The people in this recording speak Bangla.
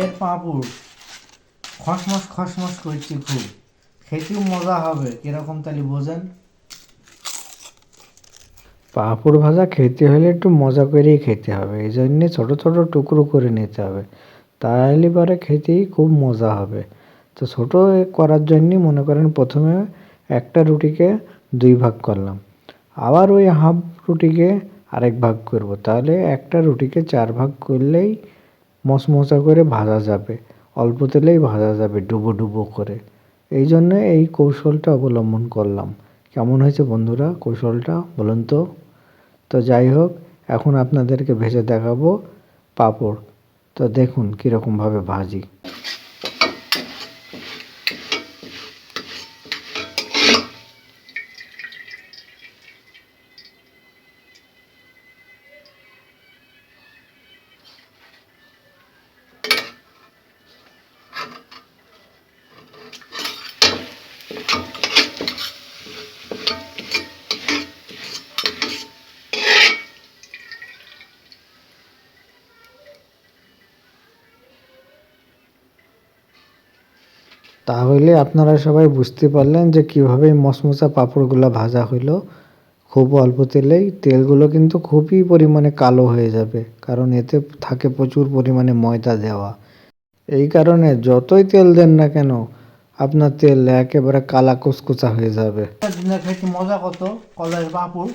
কলাইয়ের পাঁপড় খসমস খসমস করছি খুব, খেতেও মজা হবে। কিরকম তাহলে বোঝেন? পাঁপড় ভাজা খেতে হলে একটু মজা করেই খেতে হবে, এই জন্যে ছোটো ছোটো টুকরো করে নিতে হবে, তাহলে পরে খেতেই খুব মজা হবে। তো ছোটো করার জন্যে মনে করেন প্রথমে একটা রুটিকে 2 ভাগ করলাম, আবার ওই হাফ রুটিকে আরেক ভাগ করব, তাহলে একটা রুটিকে 4 ভাগ করলেই মচমচা করে ভাজা যাবে, অল্প তেলেই ভাজা যাবে ডুবো ডুবো করে। এই জন্যে এই কৌশলটা অবলম্বন করলাম। কেমন হয়েছে বন্ধুরা কৌশলটা বলুন তো? তো যাই হোক, এখন আপনাদেরকে ভেজে দেখাবো পাঁপড়। তো দেখুন কীরকমভাবে ভাজি। তাহলে আপনারা সবাই বুঝতে পারলেন যে কীভাবে মচমচা পাঁপড়গুলো ভাজা হইলো খুব অল্প তেলেই। তেলগুলো কিন্তু খুবই পরিমাণে কালো হয়ে যাবে, কারণ এতে থাকে প্রচুর পরিমাণে ময়দা দেওয়া। এই কারণে যতই তেল দেন না কেন আপনার তেল একেবারে কালা কুচকুচা হয়ে যাবে। দিনে খেতে মজা কত কলাইয়ের পাঁপড়।